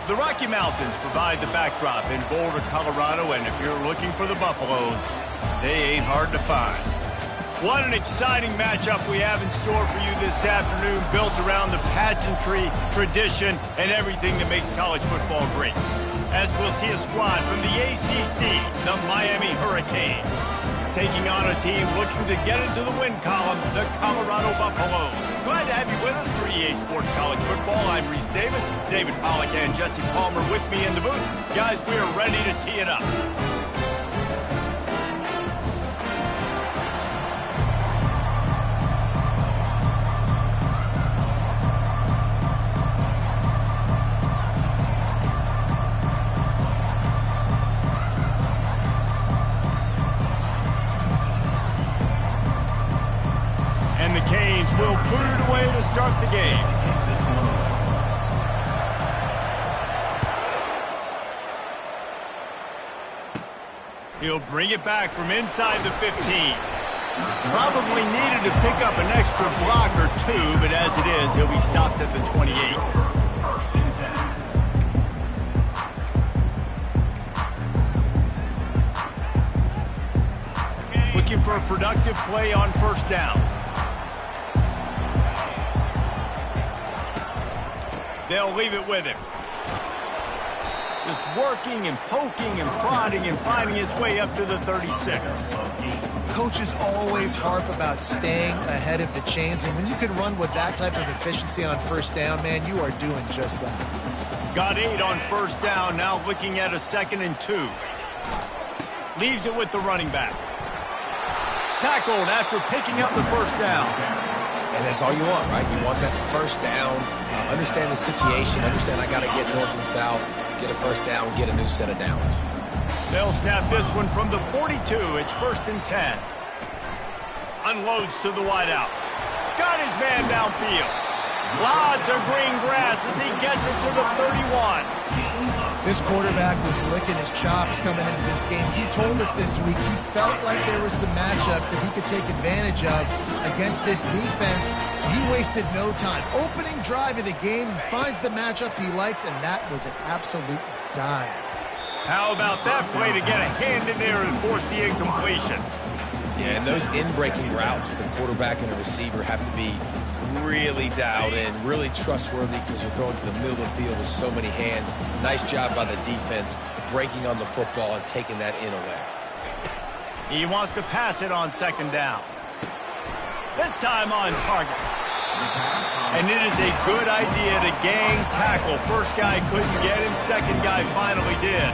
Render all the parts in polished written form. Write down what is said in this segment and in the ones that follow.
The Rocky Mountains provide the backdrop in Boulder, Colorado, and if you're looking for the Buffaloes, they ain't hard to find. What an exciting matchup we have in store for you this afternoon, built around the pageantry, tradition, and everything that makes college football great. As we'll see a squad from the ACC, the Miami Hurricanes, taking on a team looking to get into the win column, the Colorado Buffaloes. Glad to have you with us for EA Sports College Football. I'm Reese Davis, David Pollack and Jesse Palmer with me in the booth. Guys, we are ready to tee it up. And the Canes will put it away to start the game. He'll bring it back from inside the 15. Probably needed to pick up an extra block or two, but as it is, he'll be stopped at the 28. Looking for a productive play on first down. They'll leave it with him. Just working and poking and prodding and finding his way up to the 36. Coaches always harp about staying ahead of the chains, and when you can run with that type of efficiency on first down, man, you are doing just that. Got 8 on first down, now looking at a 2nd and 2. Leaves it with the running back. Tackled after picking up the first down. And that's all you want, right? You want that first down, understand the situation, understand I got to get north and south, get a first down, get a new set of downs. They'll snap this one from the 42. It's 1st and 10. Unloads to the wideout. Got his man downfield. Lots of green grass as he gets it to the 31. This quarterback was licking his chops coming into this game. He told us this week he felt like there were some matchups that he could take advantage of against this defense. He wasted no time. Opening drive of the game, he finds the matchup he likes, and that was an absolute dime. How about that play to get a hand in there and force the incompletion? Yeah, and those in-breaking routes for the quarterback and a receiver have to be really dialed in, really trustworthy because you're throwing to the middle of the field with so many hands. Nice job by the defense breaking on the football and taking that in away. He wants to pass it on 2nd down. This time on target. And it is a good idea to gang tackle. First guy couldn't get him, second guy finally did.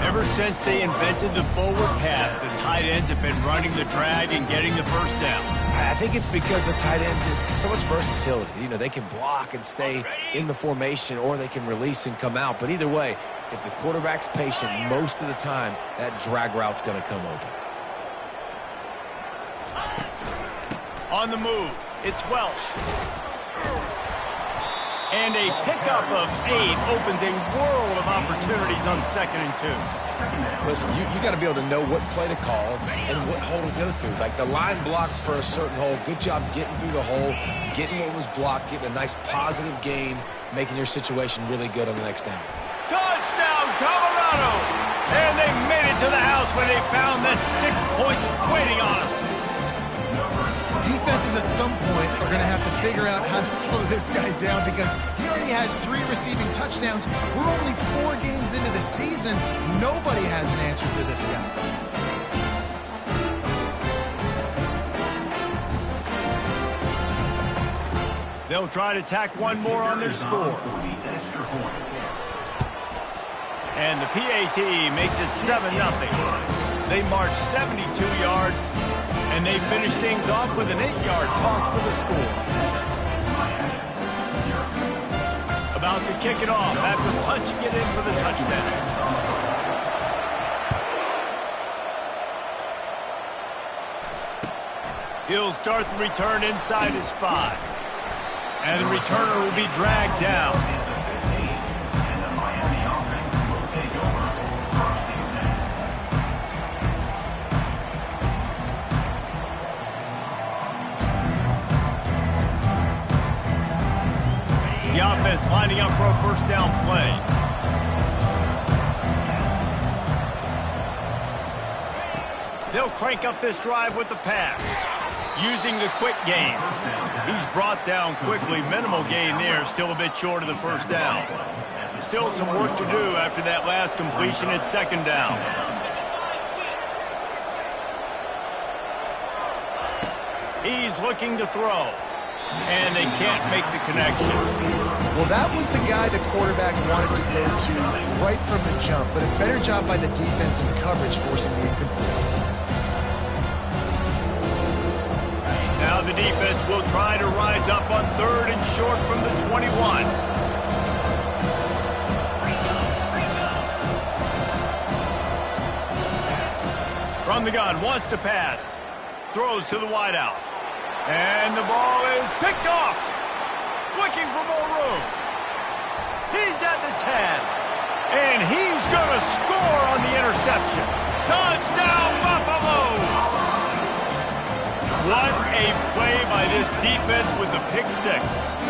Ever since they invented the forward pass, the tight ends have been running the drag and getting the first down. I think it's because the tight end is so much versatility. You know, they can block and stay in the formation, or they can release and come out. But either way, if the quarterback's patient most of the time, that drag route's going to come open. On the move, it's Welsh. And a pickup of 8 opens a world of opportunities on 2nd and 2. Listen, you got to be able to know what play to call and what hole to go through. Like the line blocks for a certain hole. Good job getting through the hole, getting what was blocked, getting a nice positive gain, making your situation really good on the next down. Touchdown, Colorado! And they made it to the house when they found that 6 points waiting on them. Defenses at some point are going to have to figure out how to slow this guy down because he already has 3 receiving touchdowns. We're only 4 games into the season. Nobody has an answer for this guy. They'll try to tack one more on their score. And the PAT makes it 7-0. They march 72 yards. And they finish things off with an 8-yard toss for the score. About to kick it off after punching it in for the touchdown. He'll start the return inside his 5. And the returner will be dragged down. The offense lining up for a first down play. They'll crank up this drive with the pass, using the quick game. He's brought down quickly. Minimal gain there, still a bit short of the first down. Still some work to do after that last completion at second down. He's looking to throw, and they can't make the connection. Well, that was the guy the quarterback wanted to go to right from the jump, but a better job by the defense in coverage forcing the incomplete. Now the defense will try to rise up on third and short from the 21. From the gun, wants to pass. Throws to the wideout. And the ball is picked off. Looking for more room. He's at the 10. And he's going to score on the interception. Touchdown, Buffaloes! What a play by this defense with a pick six.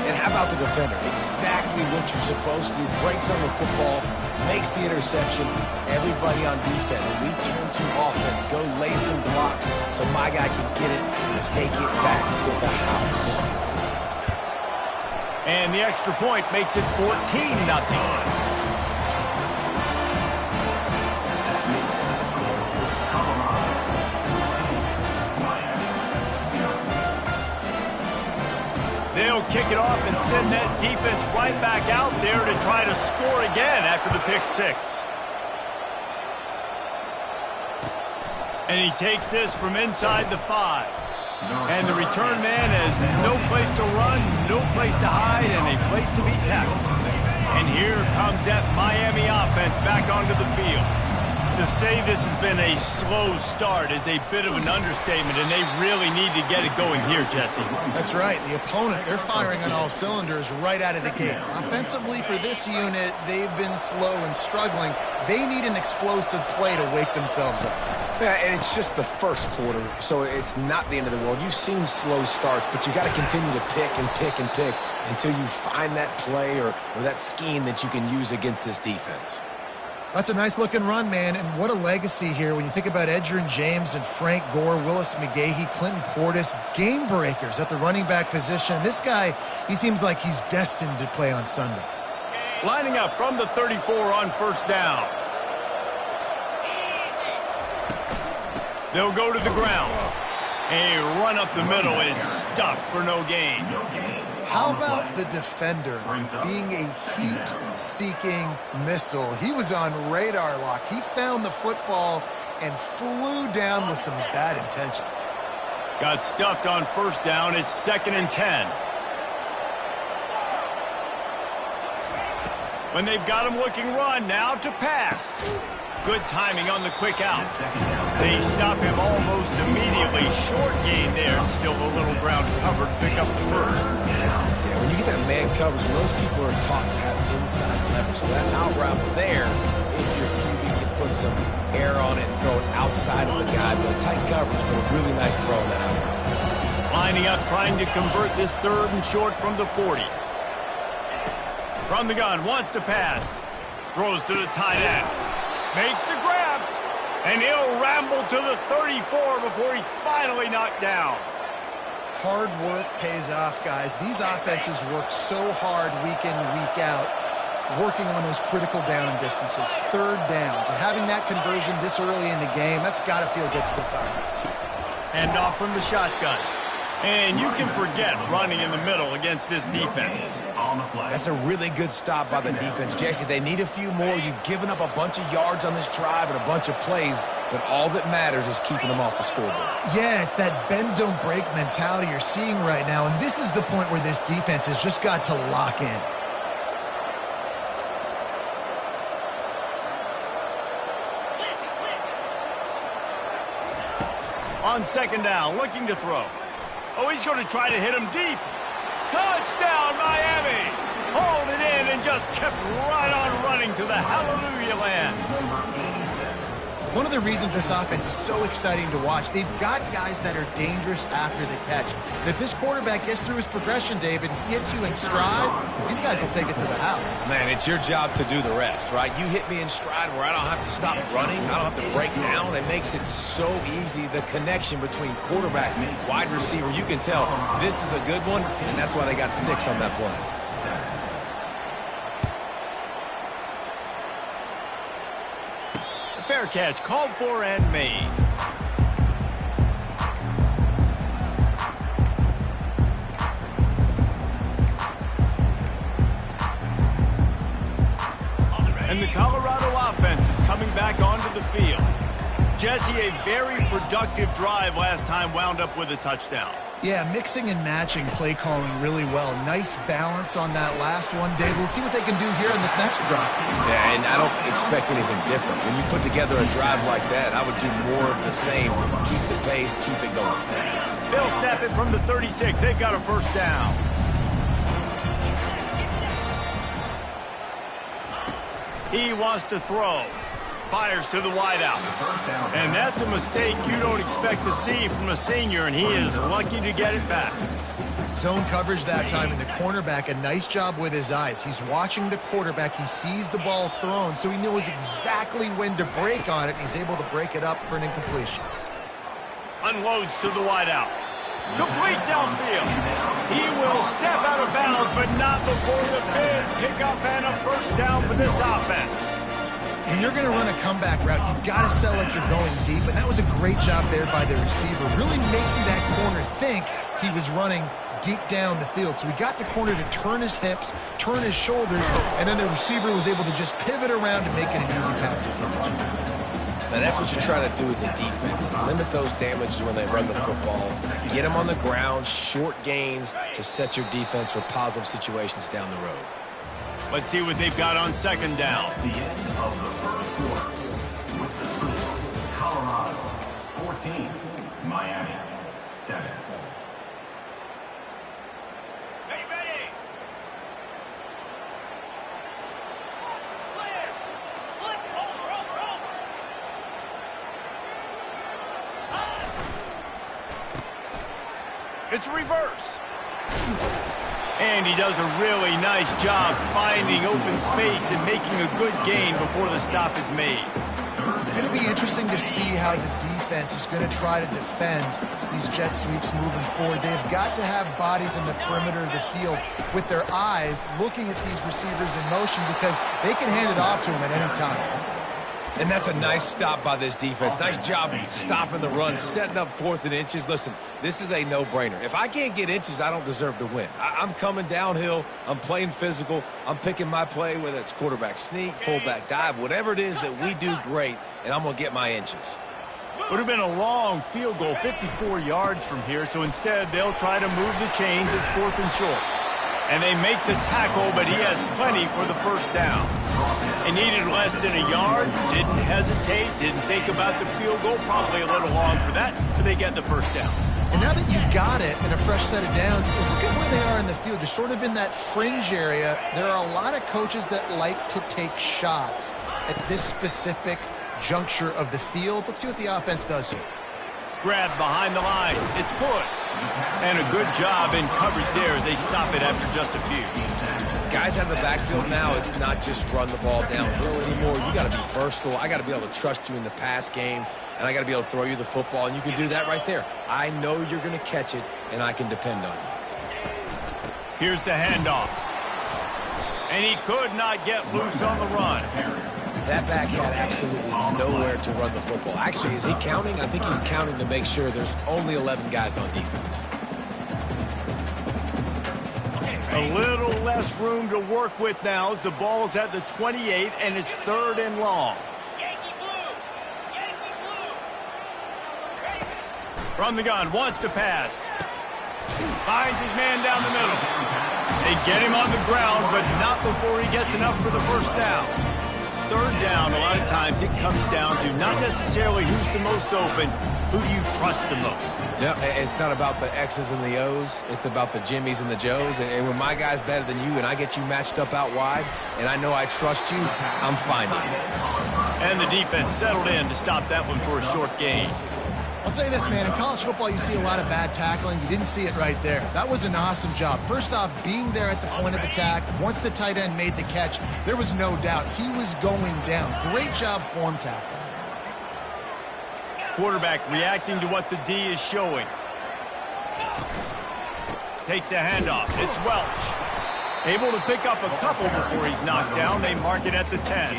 And how about the defender? Exactly what you're supposed to do. Breaks on the football, makes the interception. Everybody on defense, we turn to offense. Go lay some blocks so my guy can get it and take it back to the house. And the extra point makes it 14-0. They'll kick it off and send that defense right back out there to try to score again after the pick six. And he takes this from inside the 5. And the return man has no place to run, no place to hide, and a place to be tackled. And here comes that Miami offense back onto the field. To say this has been a slow start is a bit of an understatement, and they really need to get it going here, Jesse. That's right. The opponent, they're firing on all cylinders right out of the gate. Offensively, for this unit, they've been slow and struggling. They need an explosive play to wake themselves up. Yeah, and it's just the first quarter, so it's not the end of the world. You've seen slow starts, but you got to continue to pick and pick and pick until you find that play or that scheme that you can use against this defense. That's a nice-looking run, man, and what a legacy here when you think about Edgerrin James and Frank Gore, Willis McGahee, Clinton Portis, game breakers at the running back position. This guy, he seems like he's destined to play on Sunday. Lining up from the 34 on first down. They'll go to the ground. A run up the middle is stuffed for no gain. How about the defender being a heat-seeking missile? He was on radar lock. He found the football and flew down with some bad intentions. Got stuffed on first down. It's 2nd and 10. When they've got him looking run, now to pass. Good timing on the quick out. They stop him almost immediately. Short gain there. Still a little ground covered. Pick up the first. Yeah, when you get that man coverage, most people are taught to have inside leverage. So that out route's there if your QB can put some air on it and throw it outside of the guy. But tight coverage, but a really nice throw on that out route. Lining up, trying to convert this 3rd and short from the 40. From the gun, wants to pass. Throws to the tight end. Makes the grab, and he'll ramble to the 34 before he's finally knocked down. Hard work pays off, guys. These offenses work so hard week in and week out, working on those critical down distances, 3rd downs, and having that conversion this early in the game, that's got to feel good for this offense. And off from the shotgun. And you can forget running in the middle against this defense. That's a really good stop by the defense. Jesse, they need a few more. You've given up a bunch of yards on this drive and a bunch of plays, but all that matters is keeping them off the scoreboard. Yeah, it's that bend, don't break mentality you're seeing right now, and this is the point where this defense has just got to lock in. On 2nd down, looking to throw. Oh, he's going to try to hit him deep. Touchdown, Miami! Hauled it in and just kept right on running to the hallelujah land. one of the reasons this offense is so exciting to watch. They've got guys that are dangerous after the catch. And if this quarterback gets through his progression, David, he hits you in stride, these guys will take it to the house. Man, it's your job to do the rest, right? You hit me in stride where I don't have to stop running. I don't have to break down. It makes it so easy. The connection between quarterback and wide receiver, you can tell this is a good one, and that's why they got 6 on that play. Fair catch called for and made. And the Colorado offense is coming back onto the field. Jesse, a very productive drive last time wound up with a touchdown. Yeah, mixing and matching play calling really well. Nice balance on that last one, Dave. Let's see what they can do here in this next drive. Yeah, and I don't expect anything different. When you put together a drive like that, I would do more of the same. Keep the pace, keep it going. They'll snap it from the 36. They've got a first down. He wants to throw. Fires to the wideout. And that's a mistake you don't expect to see from a senior, and he is lucky to get it back. Zone coverage that time, and the cornerback, a nice job with his eyes. He's watching the quarterback. He sees the ball thrown, so he knows exactly when to break on it. He's able to break it up for an incompletion. Unloads to the wideout. Complete downfield. He will step out of bounds, but not before the big pickup and a first down for this offense. When you're going to run a comeback route, you've got to sell like you're going deep, and that was a great job there by the receiver, really making that corner think he was running deep down the field. So we got the corner to turn his hips, turn his shoulders, and then the receiver was able to just pivot around and make it an easy pass to catch. Now, that's what you're trying to do as a defense. Limit those damages when they run the football. Get them on the ground, short gains to set your defense for positive situations down the road. Let's see what they've got on second down. The end of the first quarter with the score, Colorado 14, Miami 7. Ready. It's reverse. And he does a really nice job finding open space and making a good gain before the stop is made. It's going to be interesting to see how the defense is going to try to defend these jet sweeps moving forward. They've got to have bodies in the perimeter of the field with their eyes looking at these receivers in motion because they can hand it off to them at any time. And that's a nice stop by this defense. Nice job stopping the run, setting up 4th and inches. Listen, this is a no-brainer. If I can't get inches, I don't deserve to win. I'm coming downhill. I'm playing physical. I'm picking my play, whether it's quarterback sneak, fullback dive, whatever it is that we do great, and I'm going to get my inches. Would have been a long field goal, 54 yards from here, so instead they'll try to move the chains. It's 4th and short. And they make the tackle, but he has plenty for the first down. They needed less than a yard, didn't hesitate, didn't think about the field goal, probably a little long for that, but they get the first down. And now that you've got it in a fresh set of downs, look at where they are in the field. You're sort of in that fringe area. There are a lot of coaches that like to take shots at this specific juncture of the field. Let's see what the offense does here. Grab behind the line. It's good. And a good job in coverage there as they stop it after just a few. Guys out of the backfield now, it's not just run the ball downhill anymore. You got to be versatile. I got to be able to trust you in the pass game, and I got to be able to throw you the football, and you can do that right there. I know you're going to catch it, and I can depend on you. Here's the handoff. And he could not get loose on the run. That back had absolutely nowhere to run the football. Actually, is he counting? I think he's counting to make sure there's only 11 guys on defense. A little less room to work with now as the ball's at the 28 and it's 3rd and long. From the gun, wants to pass. Finds his man down the middle. They get him on the ground, but not before he gets enough for the first down. 3rd down, a lot of times it comes down to not necessarily who's the most open, who do you trust the most. Yeah, it's not about the X's and the O's. It's about the Jimmies and the Joes. And when my guy's better than you and I get you matched up out wide and I know I trust you, I'm finding you. And the defense settled in to stop that one for a short gain. I'll say this, man. In college football, you see a lot of bad tackling. You didn't see it right there. That was an awesome job. First off, being there at the point of attack. Once the tight end made the catch, there was no doubt he was going down. Great job form tackling. Quarterback reacting to what the D is showing. Takes a handoff. It's Welch. Able to pick up a couple before he's knocked down. They mark it at the 10.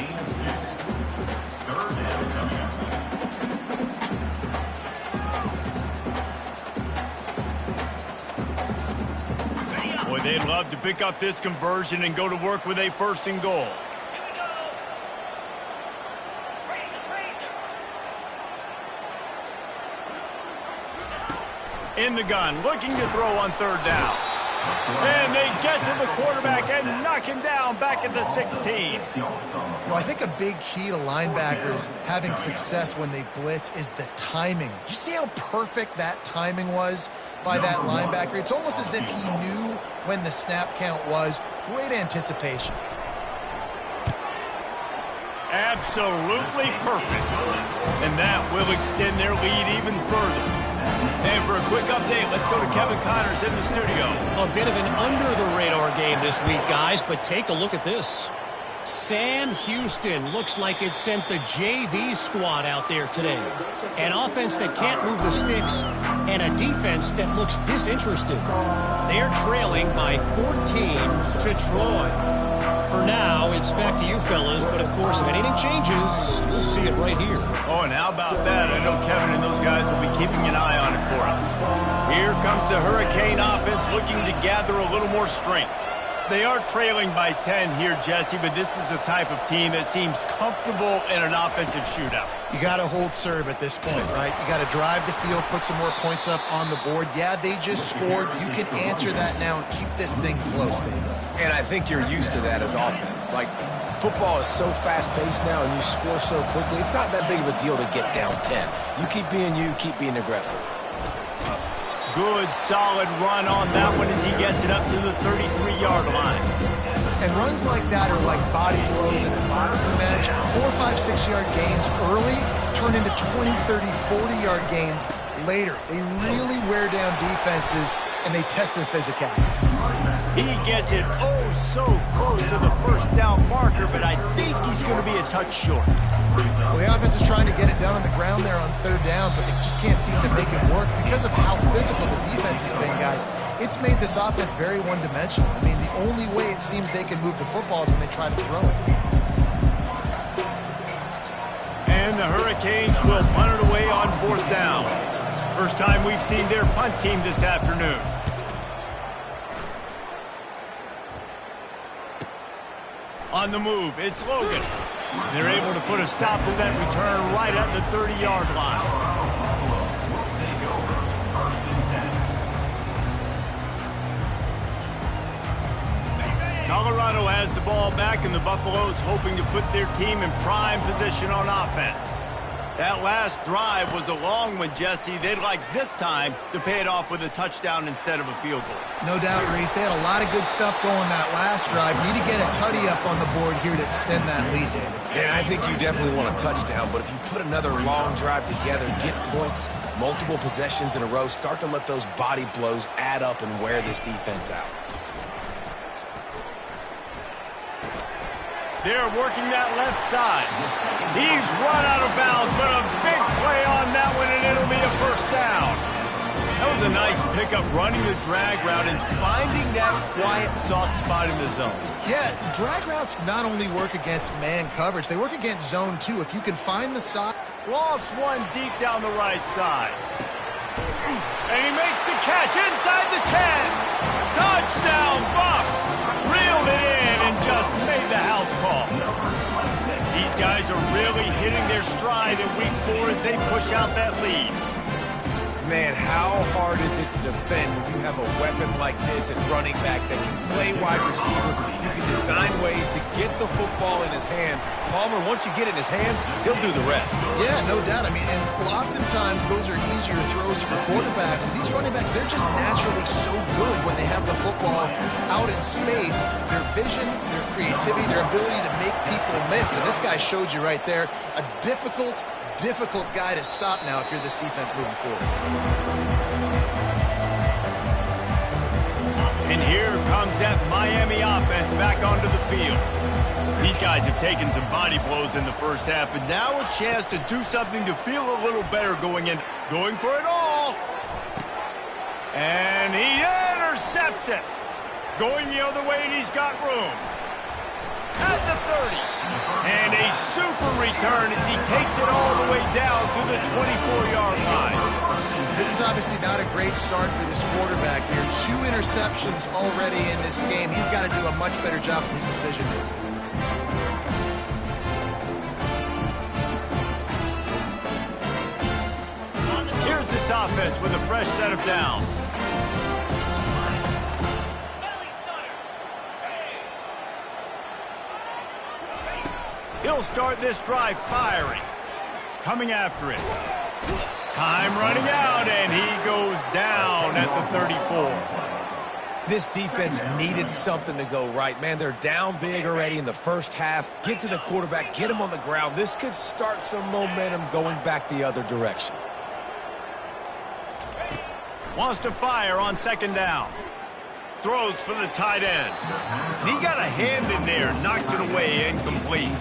Boy, they'd love to pick up this conversion and go to work with a 1st and goal. In the gun, looking to throw on 3rd down. And they get to the quarterback and knock him down back at the 16. Well, I think a big key to linebackers having success when they blitz is the timing. Did you see how perfect that timing was by that linebacker? It's almost as if he knew when the snap count was. Great anticipation. Absolutely perfect. And that will extend their lead even further. And for a quick update, let's go to Kevin Connors in the studio. A bit of an under-the-radar game this week, guys, but take a look at this. Sam Houston looks like it sent the JV squad out there today. An offense that can't move the sticks and a defense that looks disinterested. They're trailing by 14 to Troy. For now, it's back to you fellas, but of course, if anything changes, you'll see it right here. Oh, and how about that? I know Kevin and those guys will be keeping an eye on it for us. Here comes the Hurricane offense looking to gather a little more strength. They are trailing by 10 here, Jesse, but this is the type of team that seems comfortable in an offensive shootout. You got to hold serve at this point, right? You got to drive the field, put some more points up on the board. Yeah, they just scored. You can answer that now and keep this thing close, David. And I think you're used to that as offense. Like, football is so fast-paced now and you score so quickly, it's not that big of a deal to get down 10. You keep being aggressive. Good, solid run on that one as he gets it up to the 33-yard line. And runs like that are like body blows in a boxing match. 4, 5, 6-yard gains early turn into 20, 30, 40-yard gains later. They really wear down defenses, and they test their physicality. He gets it so close to the 1st down marker, but I think he's going to be a touch short. Well, the offense is trying to get it down on the ground there on 3rd down, but they just can't seem to make it work because of how physical the defense has been, guys. It's made this offense very one-dimensional. I mean, the only way it seems they can move the football is when they try to throw it. And the Hurricanes will punt it away on 4th down. First time we've seen their punt team this afternoon. On the move, it's Logan. They're able to put a stop to that return right at the 30-yard line. Colorado has the ball back, and the Buffaloes hoping to put their team in prime position on offense. That last drive was a long one, Jesse. They'd like this time to pay it off with a touchdown instead of a field goal. No doubt, Reese. They had a lot of good stuff going that last drive. Need to get a tutty up on the board here to extend that lead, David. And I think you definitely want a touchdown, but if you put another long drive together, get points, multiple possessions in a row, start to let those body blows add up and wear this defense out. They're working that left side. He's run out of bounds, but a big play on that one, and it'll be a 1st down. That was a nice pickup, running the drag route and finding that quiet, soft spot in the zone. Yeah, drag routes not only work against man coverage, they work against zone too. If you can find the side. Lofts one deep down the right side. And he makes the catch inside the 10. Touchdown, Buffs. Reeled it in and just made the house call. These guys are really hitting their stride in week 4 as they push out that lead. Man, how hard is it to defend when you have a weapon like this at running back that can play wide receiver? You can design ways to get the football in his hand. Palmer, once you get it in his hands, he'll do the rest. Yeah, no doubt. I mean, and oftentimes those are easier throws for quarterbacks. These running backs, they're just naturally so good when they have the football out in space. They're vision, their creativity, their ability to make people miss. And this guy showed you right there, a difficult guy to stop now if you're this defense moving forward. And here comes that Miami offense back onto the field. These guys have taken some body blows in the first half, but now a chance to do something to feel a little better going for it all. And he intercepts it. Going the other way, and he's got room. At the 30. And a super return as he takes it all the way down to the 24-yard line. This is obviously not a great start for this quarterback here. 2 interceptions already in this game. He's got to do a much better job with his decision making. Here's this offense with a fresh set of downs. He'll start this drive firing. Coming after it. Time running out, and he goes down at the 34. This defense needed something to go right. Man, they're down big already in the first half. Get to the quarterback, get him on the ground. This could start some momentum going back the other direction. Wants to fire on second down. Throws for the tight end. And he got a hand in there, knocks it away, incomplete.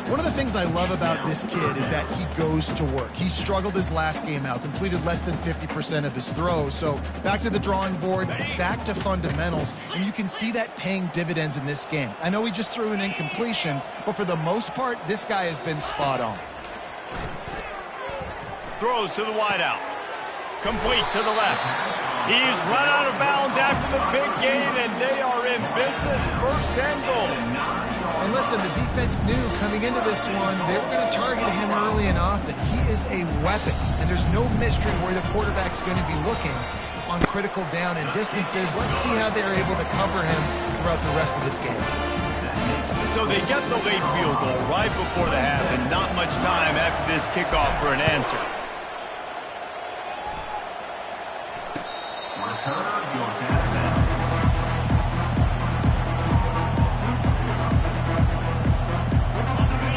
One of the things I love about this kid is that he goes to work. He struggled his last game out, completed less than 50% of his throws. So back to the drawing board, back to fundamentals, and you can see that paying dividends in this game. I know he just threw an incompletion, but for the most part, this guy has been spot on. Throws to the wideout. Complete to the left. He's run out of bounds after the big gain, and they are in business. First and goal. And listen, the defense knew coming into this one, they were going to target him early and often. He is a weapon, and there's no mystery where the quarterback's going to be looking on critical down and distances. Let's see how they're able to cover him throughout the rest of this game. So they get the late field goal right before the half, and not much time after this kickoff for an answer.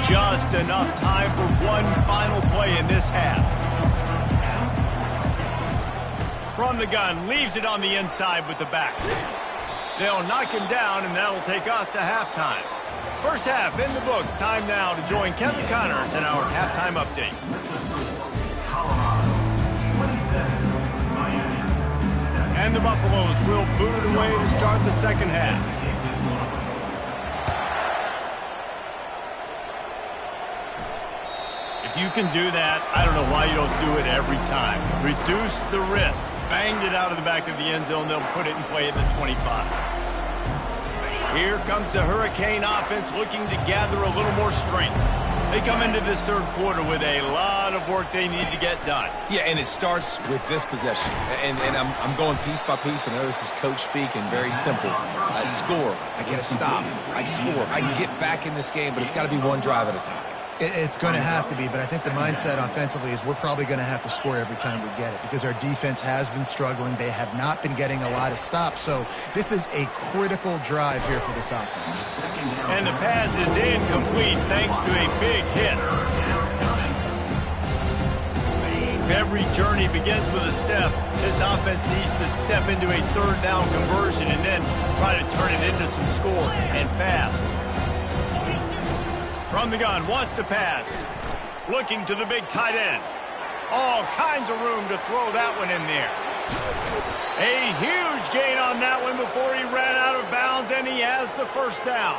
Just enough time for one final play in this half. From the gun, leaves it on the inside with the back. They'll knock him down, and that'll take us to halftime. First half in the books. Time now to join Kevin Connors in our halftime update. And the Buffaloes will boot it away to start the second half. If you can do that, I don't know why you don't do it every time. Reduce the risk. Banged it out of the back of the end zone. They'll put it in play at the 25. Here comes the Hurricane offense looking to gather a little more strength. They come into this third quarter with a lot of work they need to get done. Yeah, and it starts with this possession. And I'm going piece by piece. I know this is coach speak and very simple. I score. I get a stop. I score. I can get back in this game, but it's got to be one drive at a time. It's going to have to be, but I think the mindset offensively is we're probably going to have to score every time we get it because our defense has been struggling. They have not been getting a lot of stops, so this is a critical drive here for this offense. And the pass is incomplete thanks to a big hit. If every journey begins with a step, this offense needs to step into a third down conversion and then try to turn it into some scores, and fast. From the gun, wants to pass. Looking to the big tight end. All kinds of room to throw that one in there. A huge gain on that one before he ran out of bounds, and he has the first down.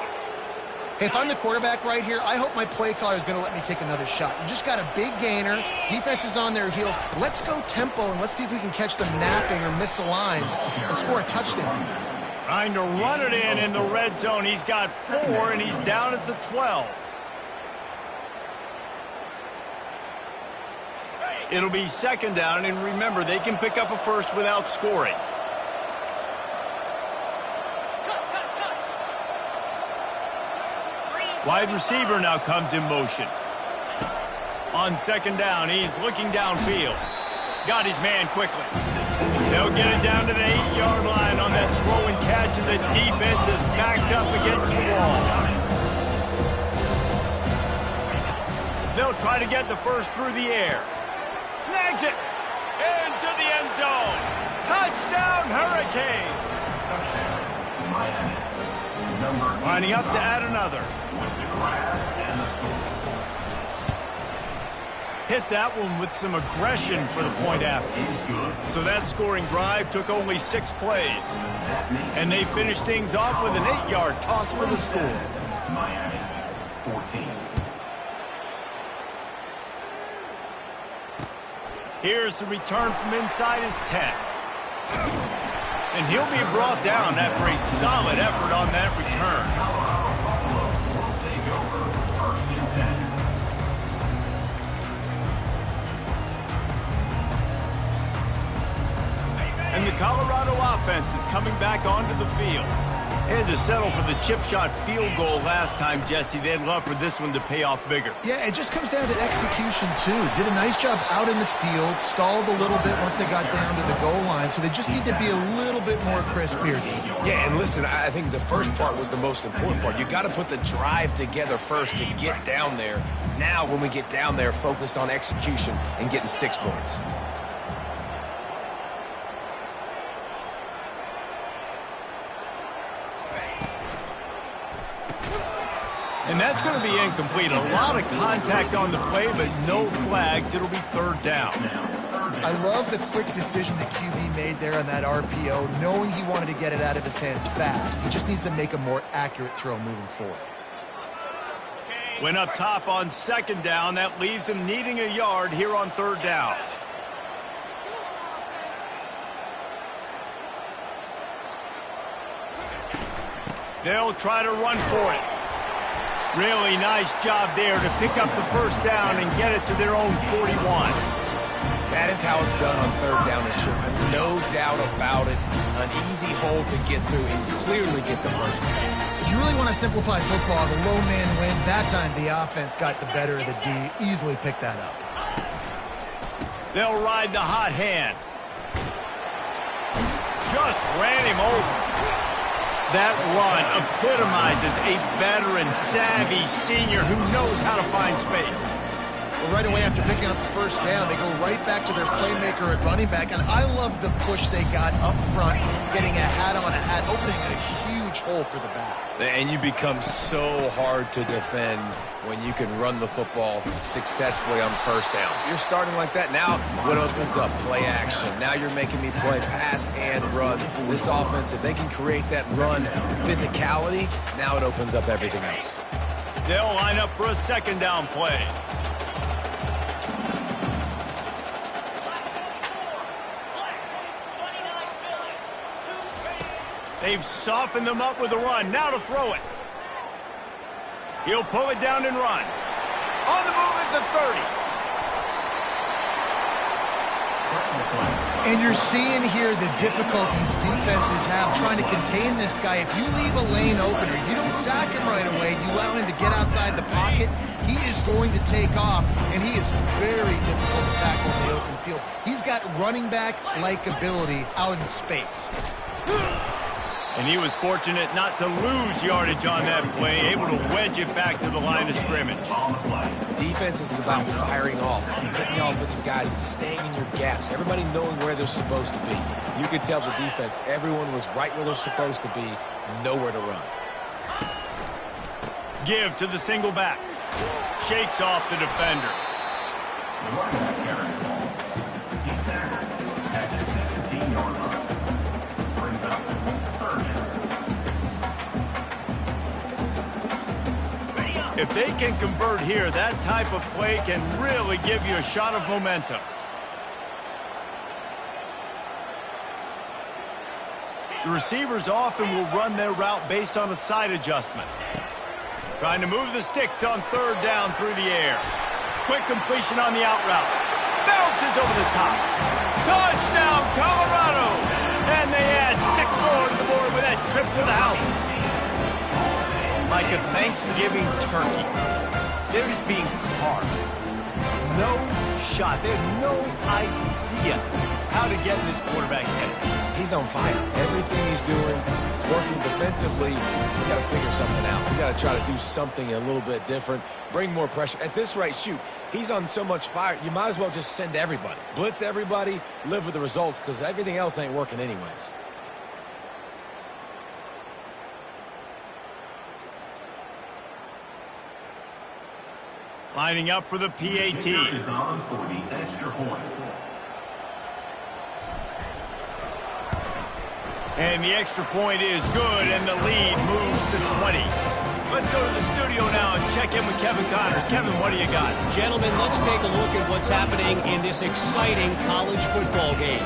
If I'm the quarterback right here, I hope my play caller is going to let me take another shot. You just got a big gainer. Defense is on their heels. Let's go tempo, and let's see if we can catch them napping or misaligned and score a touchdown. Trying to run it in the red zone. He's got 4, and he's down at the 12. It'll be second down, and remember, they can pick up a first without scoring. Wide receiver now comes in motion. On second down, he's looking downfield. Got his man quickly. They'll get it down to the 8-yard line on that throw and catch, and the defense is backed up against the wall. They'll try to get the first through the air. Snags it into the end zone. Touchdown, Hurricanes. Touchdown, Miami. Number Lining up to add another. with the grab and the score. Hit that one with some aggression for the point after. Is good. So that scoring drive took only 6 plays. That means And they finished things off with an 8-yard toss for the score. Miami 14. Here's the return from inside his 10. And he'll be brought down after a solid effort on that return. Will take over first and 10. And the Colorado offense is coming back onto the field. They had to settle for the chip shot field goal last time, Jesse. They'd love for this one to pay off bigger. Yeah, it just comes down to execution, too. Did a nice job out in the field, stalled a little bit once they got down to the goal line, so they just need to be a little bit more crisp here. Yeah, and listen, I think the first part was the most important part. You got to put the drive together first to get down there. Now, when we get down there, focus on execution and getting 6 points. And that's going to be incomplete. A lot of contact on the play, but no flags. It'll be third down. I love the quick decision the QB made there on that RPO, knowing he wanted to get it out of his hands fast. He just needs to make a more accurate throw moving forward. Went up top on second down. That leaves him needing a yard here on third down. They'll try to run for it. Really nice job there to pick up the first down and get it to their own 41. That is how it's done on third down and short. No doubt about it. An easy hole to get through and clearly get the first down. If you really want to simplify football, the low man wins. That time the offense got the better of the D. Easily picked that up. They'll ride the hot hand. Just ran him over. That run epitomizes a veteran, savvy senior who knows how to find space. Well, right away after picking up the first down, they go right back to their playmaker at running back. And I love the push they got up front, getting a hat on a hat, opening a huge hole for the back. And you become so hard to defend when you can run the football successfully on first down. You're starting like that. Now what opens up? Play action. Now you're making me play pass and run. This offense, if they can create that run physicality, now it opens up everything else. They'll line up for a second down play. They've softened them up with a run. Now to throw it. He'll pull it down and run. On the move at the 30. And you're seeing here the difficulties defenses have trying to contain this guy. If you leave a lane open or you don't sack him right away, you allow him to get outside the pocket, he is going to take off, and he is very difficult to tackle in the open field. He's got running back-like ability out in space. And he was fortunate not to lose yardage on that play, able to wedge it back to the line of scrimmage. Defense is about firing off, hitting the offensive guys, and staying in your gaps. Everybody knowing where they're supposed to be. You could tell the defense, everyone was right where they're supposed to be, nowhere to run. Give to the single back. Shakes off the defender. The running back carries the ball. He's tackled at the 17-yard line. Brings up third down. If they can convert here, that type of play can really give you a shot of momentum. The receivers often will run their route based on a side adjustment. Trying to move the sticks on third down through the air. Quick completion on the out route. Bounces over the top. Touchdown, Colorado! And they add 6 more to the board with that trip to the house. Like a Thanksgiving turkey. They're just being carved. No shot. They have no idea how to get in this quarterback's head. He's on fire. Everything he's doing is working defensively. We got to figure something out. We got to try to do something a little bit different, bring more pressure. At this rate, shoot, he's on so much fire, you might as well just send everybody. Blitz everybody, live with the results, because everything else ain't working anyways. Lining up for the PAT. Kicker is on for the extra point. And the extra point is good, and the lead moves to 20. Let's go to the studio now and check in with Kevin Connors. Kevin, what do you got? Gentlemen, let's take a look at what's happening in this exciting college football game.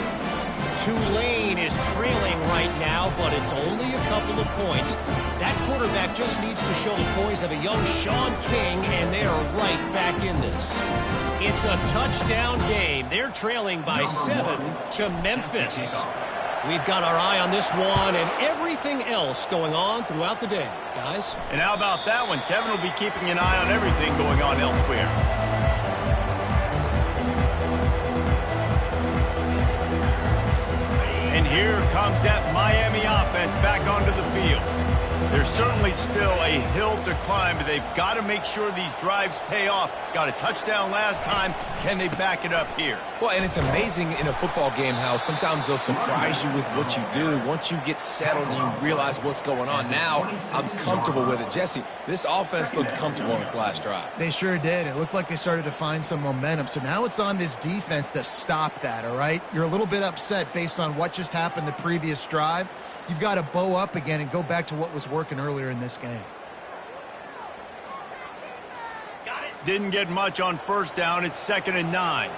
Tulane is trailing right now, but it's only a couple of points. That quarterback just needs to show the poise of a young Sean King, and they are right back in this. It's a touchdown game. They're trailing by 7 to Memphis. We've got our eye on this one and everything else going on throughout the day, guys. And how about that one? Kevin will be keeping an eye on everything going on elsewhere. And here comes that Miami offense back onto the field. There's certainly still a hill to climb, but they've got to make sure these drives pay off. Got a touchdown last time. Can they back it up here? Well, and it's amazing in a football game how sometimes they'll surprise you with what you do. Once you get settled and you realize what's going on, now I'm comfortable with it. Jesse, this offense looked comfortable on its last drive. They sure did. It looked like they started to find some momentum. So now it's on this defense to stop that, all right? You're a little bit upset based on what just happened the previous drive. You've got to bow up again and go back to what was working earlier in this game. Didn't get much on first down. It's 2nd and 9.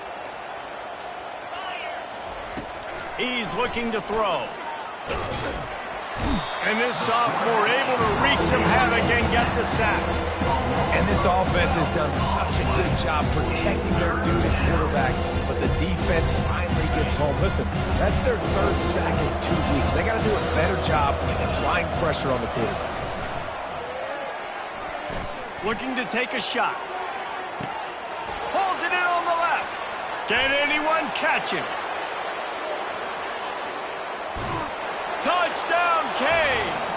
He's looking to throw. And this sophomore able to wreak some havoc and get the sack. And this offense has done such a good job protecting their dude at quarterback, but the defense finally gets home. Listen, that's their 3rd sack in 2 weeks. They got to do a better job applying pressure on the quarterback. Looking to take a shot. Pulls it in on the left. Can anyone catch him? Touchdown, Canes!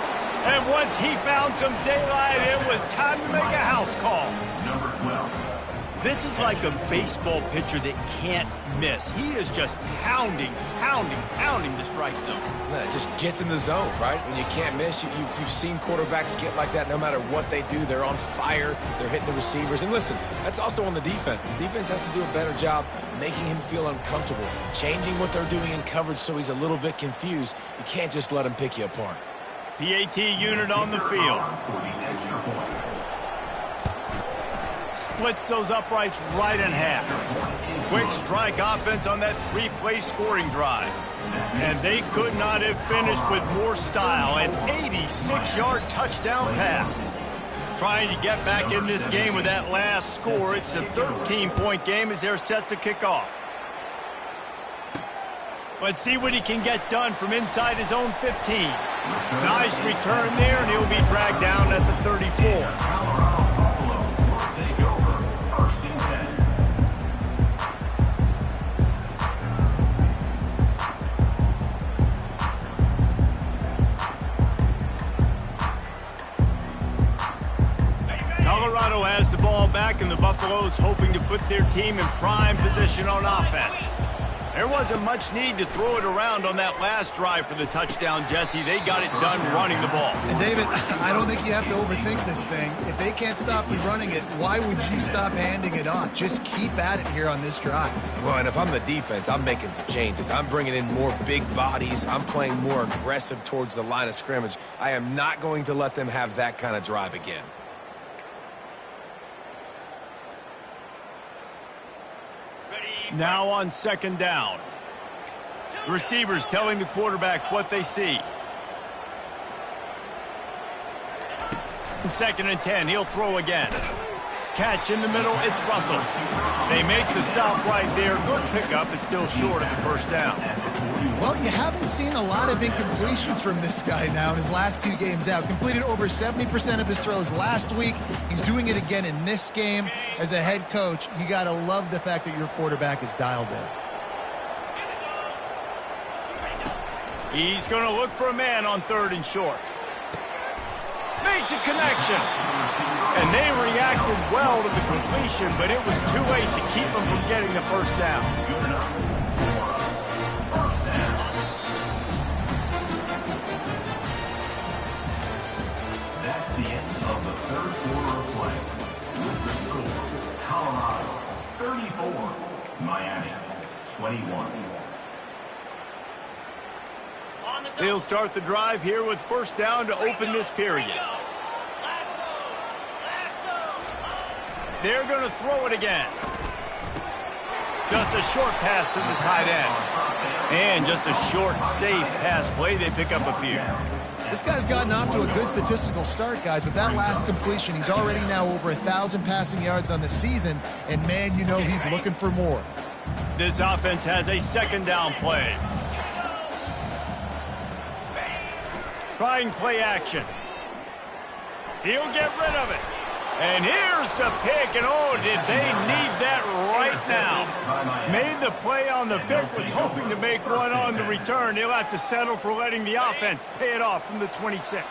And once he found some daylight, it was time to make a house call. Number 12. This is like a baseball pitcher that can't miss. He is just pounding the strike zone. It just gets in the zone, right? When you can't miss, you've seen quarterbacks get like that no matter what they do. They're on fire. They're hitting the receivers. And listen, that's also on the defense. The defense has to do a better job making him feel uncomfortable, changing what they're doing in coverage so he's a little bit confused. You can't just let him pick you apart. PAT unit on the field. For the extra point. Splits those uprights right in half. Quick strike offense on that 3-play scoring drive. And they could not have finished with more style. An 86-yard touchdown pass. Trying to get back in this game with that last score. It's a 13-point game as they're set to kick off. Let's see what he can get done from inside his own 15. Nice return there, and he'll be dragged down at the 34. Colorado has the ball back, and the Buffaloes hoping to put their team in prime position on offense. There wasn't much need to throw it around on that last drive for the touchdown, Jesse. They got it done running the ball. And David, I don't think you have to overthink this thing. If they can't stop you running it, why would you stop handing it off? Just keep at it here on this drive. Well, and if I'm the defense, I'm making some changes. I'm bringing in more big bodies. I'm playing more aggressive towards the line of scrimmage. I am not going to let them have that kind of drive again. Now on 2nd down. The receivers telling the quarterback what they see. 2nd and 10. He'll throw again. Catch in the middle. It's Russell. They make the stop right there. Good pickup. It's still short of the first down. Well, you haven't seen a lot of incompletions from this guy now in his last 2 games out. Completed over 70% of his throws last week. He's doing it again in this game. As a head coach, you got to love the fact that your quarterback is dialed in. He's going to look for a man on 3rd and short. Makes a connection. And they reacted well to the completion, but it was too late to keep them from getting the first down. Good enough for a first down. That's the end of the 3rd quarter of play. With the score, Colorado 34, Miami 21. They'll start the drive here with first down to open this period. They're going to throw it again. Just a short pass to the tight end. And just a short, safe pass play. They pick up a few. This guy's gotten off to a good statistical start, guys. With that last completion, he's already now over 1,000 passing yards on the season. And, man, you know he's looking for more. This offense has a 2nd down play. Trying play action. He'll get rid of it. And here's the pick, and oh, did they need that right now. Made the play on the pick, was hoping to make one on the return. He'll have to settle for letting the offense pay it off from the 26.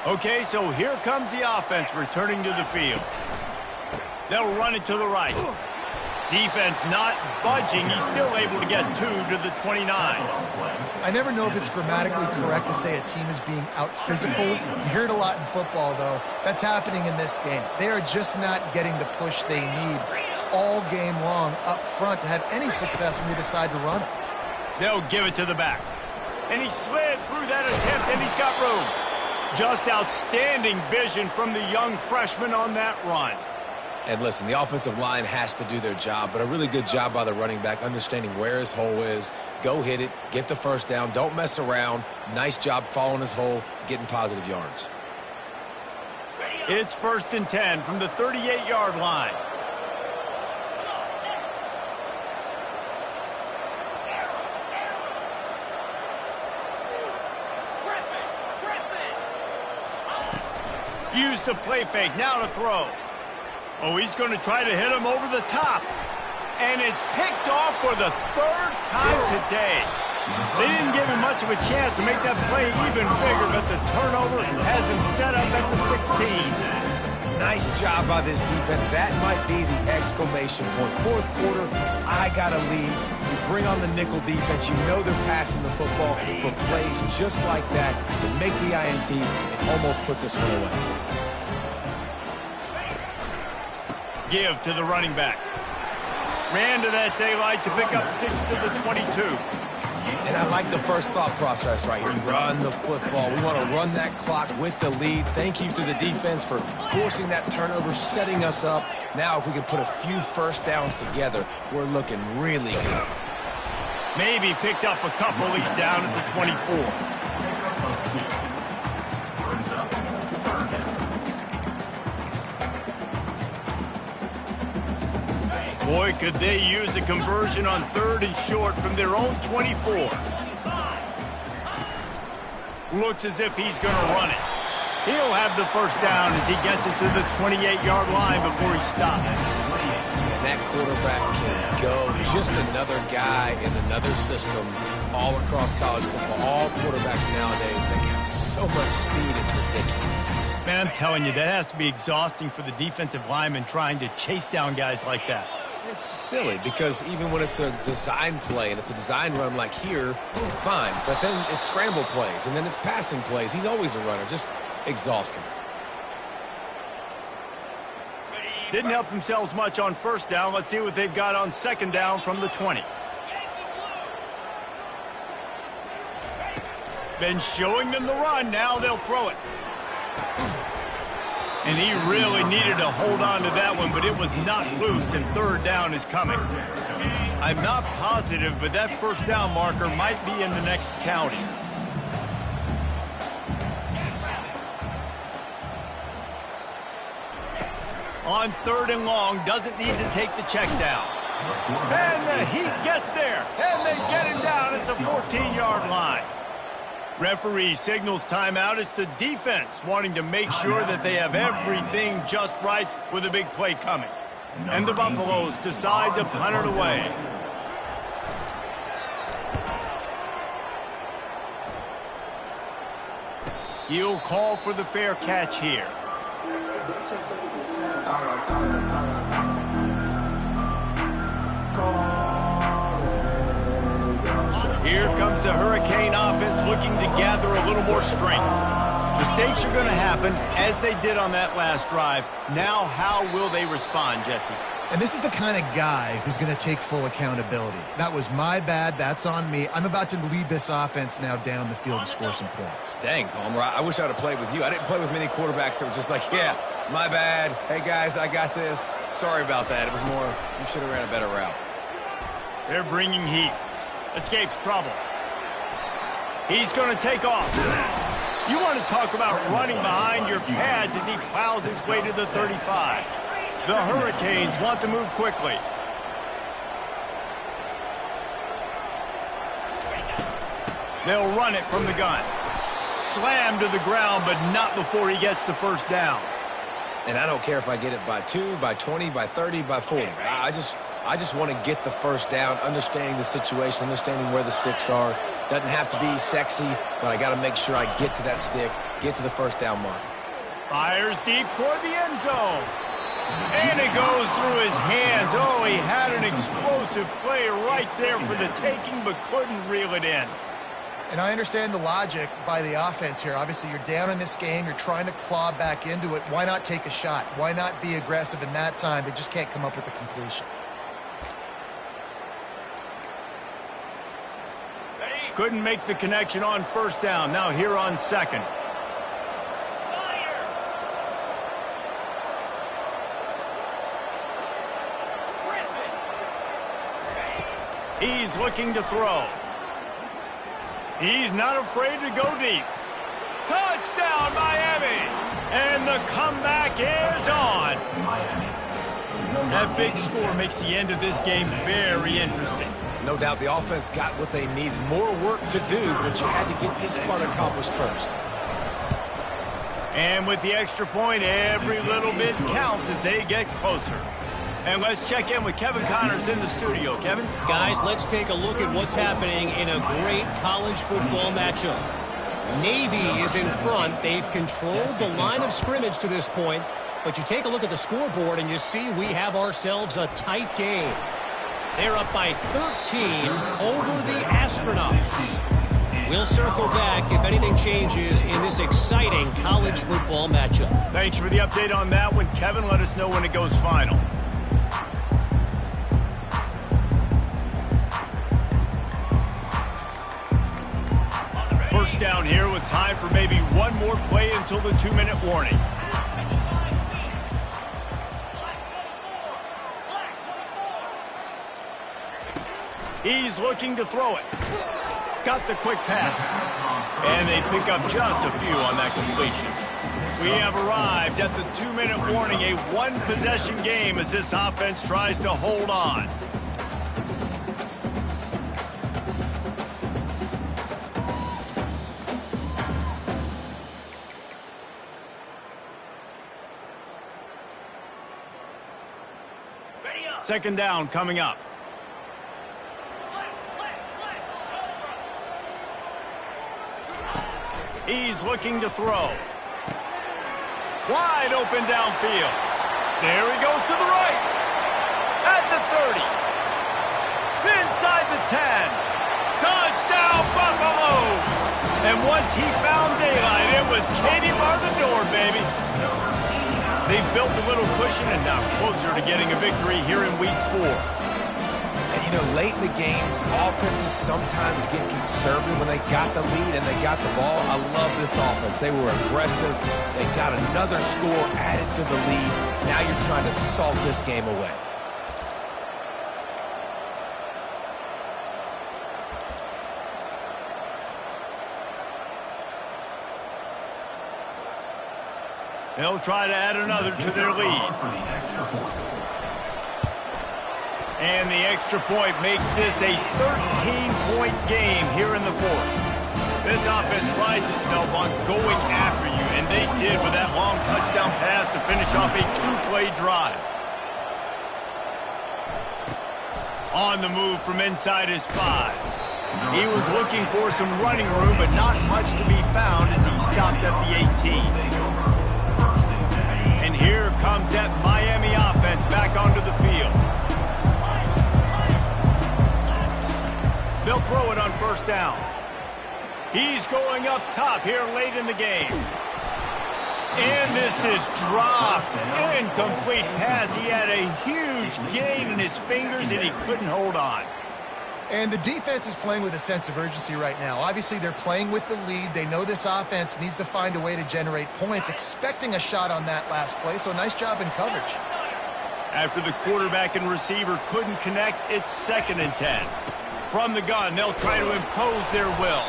Okay, so here comes the offense returning to the field. They'll run it to the right. Defense not budging. He's still able to get 2 to the 29. I never know if it's grammatically correct to say a team is being out-physicaled. You hear it a lot in football, though. That's happening in this game. They are just not getting the push they need all game long up front to have any success when they decide to run it. They'll give it to the back. And he slid through that attempt, and he's got room. Just outstanding vision from the young freshman on that run. And listen, the offensive line has to do their job, but a really good job by the running back understanding where his hole is. Go hit it, get the first down, don't mess around. Nice job following his hole, getting positive yards. It's 1st and 10 from the 38-yard line. Use the play fake, now to throw. Oh, he's going to try to hit him over the top. And it's picked off for the 3rd time today. They didn't give him much of a chance to make that play even bigger, but the turnover has him set up at the 16. Nice job by this defense. That might be the exclamation point. 4th quarter, I got a lead. You bring on the nickel defense. You know they're passing the football for plays just like that to make the INT and almost put this one away. Give to the running back. Ran to that daylight to pick up 6 to the 22. And I like the first thought process right here. Run the football. We want to run that clock with the lead. Thank you to the defense for forcing that turnover, setting us up. Now if we can put a few first downs together, we're looking really good. Maybe picked up a couple. He's down at the 24. Boy, could they use a conversion on 3rd and short from their own 24. Looks as if he's going to run it. He'll have the first down as he gets it to the 28-yard line before he stops. And that quarterback can go. Just another guy in another system all across college football. All quarterbacks nowadays, they got so much speed, it's ridiculous. Man, I'm telling you, that has to be exhausting for the defensive lineman trying to chase down guys like that. It's silly because even when it's a design play and it's a design run like here, fine. But then it's scramble plays and then it's passing plays. He's always a runner. Just exhausting. Didn't help themselves much on first down. Let's see what they've got on 2nd down from the 20. Been showing them the run. Now they'll throw it. And he really needed to hold on to that one, but it was not loose, and 3rd down is coming. I'm not positive, but that first down marker might be in the next county. On 3rd and long, doesn't need to take the check down. And the Heat gets there, and they get him down at the 14-yard line. Referee signals timeout. It's the defense wanting to make sure that they have everything just right with a big play coming. And the Buffaloes decide to punt it away. He'll call for the fair catch here. Here comes the Hurricane offense looking to gather a little more strength. Mistakes are going to happen, as they did on that last drive. Now, how will they respond, Jesse? And this is the kind of guy who's going to take full accountability. That was my bad. That's on me. I'm about to lead this offense now down the field and score some points. Dang, Palmer, I wish I would have played with you. I didn't play with many quarterbacks that were just like, yeah, my bad. Hey, guys, I got this. Sorry about that. It was more, you should have ran a better route. They're bringing heat. Escapes trouble. He's going to take off. You want to talk about running behind your pads as he plows his way to the 35. The Hurricanes want to move quickly. They'll run it from the gun. Slam to the ground, but not before he gets the first down. And I don't care if I get it by 2, by 20, by 30, by 40. I just want to get the first down, understanding the situation, understanding where the sticks are. Doesn't have to be sexy, but I got to make sure I get to that stick, get to the first down mark. Fires deep toward the end zone. And it goes through his hands. Oh, he had an explosive play right there for the taking, but couldn't reel it in. And I understand the logic by the offense here. Obviously, you're down in this game. You're trying to claw back into it. Why not take a shot? Why not be aggressive in that time? They just can't come up with a completion. Couldn't make the connection on first down. Now here on second. He's looking to throw. He's not afraid to go deep. Touchdown, Miami! And the comeback is on. That big score makes the end of this game very interesting. No doubt the offense got what they needed. More work to do, but you had to get this part accomplished first. And with the extra point, every little bit counts as they get closer. And let's check in with Kevin Connors in the studio. Kevin? Guys, let's take a look at what's happening in a great college football matchup. Navy is in front. They've controlled the line of scrimmage to this point. But you take a look at the scoreboard and you see we have ourselves a tight game. They're up by 13 over the Astronauts. We'll circle back if anything changes in this exciting college football matchup. Thanks for the update on that one, Kevin. Let us know when it goes final. First down here with time for maybe one more play until the 2-minute warning. He's looking to throw it. Got the quick pass. And they pick up just a few on that completion. We have arrived at the 2-minute warning, a one-possession game as this offense tries to hold on. Second down coming up. He's looking to throw. Wide open downfield. There he goes to the right. At the 30. Inside the 10. Touchdown, Buffaloes. And once he found daylight, it was Katie bar the door, baby. They've built a little cushion and now closer to getting a victory here in Week 4. And, you know, late in the games, offenses sometimes get conservative when they got the lead and they got the ball. I love this offense. They were aggressive. They got another score added to the lead. Now you're trying to salt this game away. They'll try to add another to their lead. And the extra point makes this a 13-point game here in the fourth. This offense prides itself on going after you, and they did with that long touchdown pass to finish off a 2-play drive. On the move from inside his 5. He was looking for some running room, but not much to be found as he stopped at the 18. And here comes that Miami offense back onto the field. They'll throw it on first down. He's going up top here late in the game. And this is dropped. Incomplete pass. He had a huge gain in his fingers, and he couldn't hold on. And the defense is playing with a sense of urgency right now. Obviously, they're playing with the lead. They know this offense needs to find a way to generate points, expecting a shot on that last play, so nice job in coverage. After the quarterback and receiver couldn't connect, it's 2nd and 10. From the gun, they'll try to impose their will.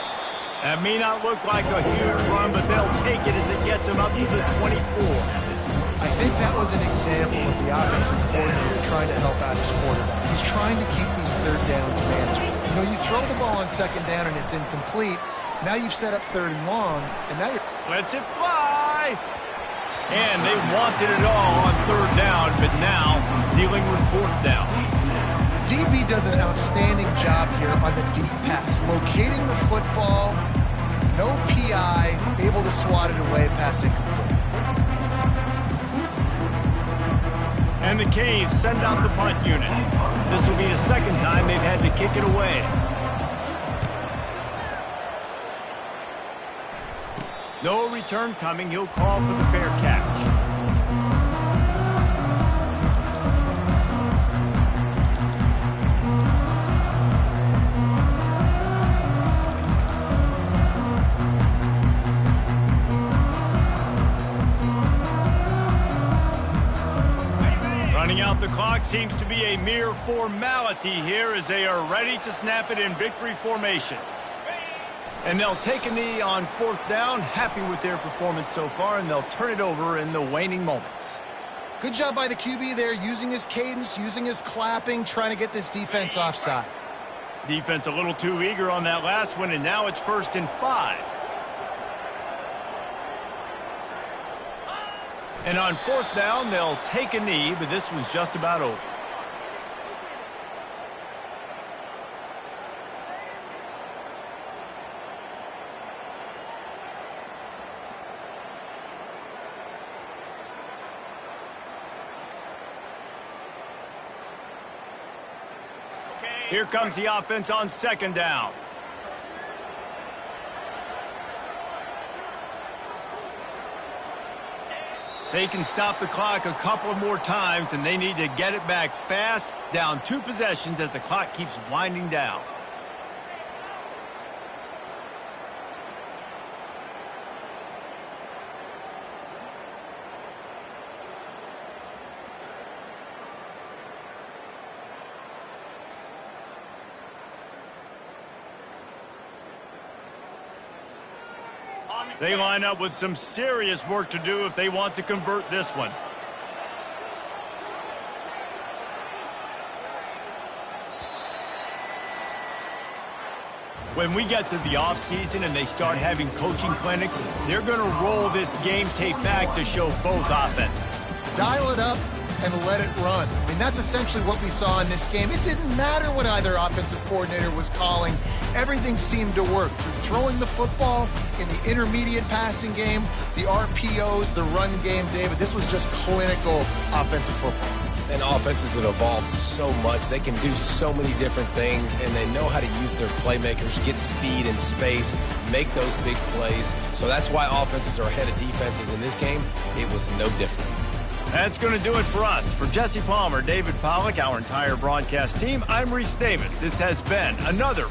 That may not look like a huge run, but they'll take it as it gets them up to the 24. I think that was an example of the offensive coordinator trying to help out his quarterback. He's trying to keep these third downs manageable. You know, you throw the ball on 2nd down and it's incomplete. Now you've set up 3rd and long, and now you're... Lets it fly! And they wanted it all on 3rd down, but now dealing with 4th down. DB does an outstanding job here on the deep pass, locating the football, no PI, able to swat it away, pass incomplete. And the Canes send out the punt unit. This will be the 2nd time they've had to kick it away. No return coming. He'll call for the fair catch. Running out the clock seems to be a mere formality here as they are ready to snap it in victory formation. And they'll take a knee on 4th down, happy with their performance so far, and they'll turn it over in the waning moments. Good job by the QB there, using his cadence, using his clapping, trying to get this defense offside. Defense a little too eager on that last one, and now it's 1st and 5. And on 4th down, they'll take a knee, but this was just about over. Here comes the offense on 2nd down. They can stop the clock a couple more times, and they need to get it back fast, down 2 possessions as the clock keeps winding down. They line up with some serious work to do if they want to convert this one. When we get to the offseason and they start having coaching clinics, they're going to roll this game tape back to show both offenses. Dial it up and let it run. I mean, that's essentially what we saw in this game. It didn't matter what either offensive coordinator was calling. Everything seemed to work through throwing the football, in the intermediate passing game, the RPOs, the run game. David, this was just clinical offensive football. And offenses that evolve so much, they can do so many different things, and they know how to use their playmakers, get speed and space, make those big plays. So that's why offenses are ahead of defenses in this game. It was no different. That's going to do it for us. For Jesse Palmer, David Pollack, our entire broadcast team, I'm Reese Davis. This has been another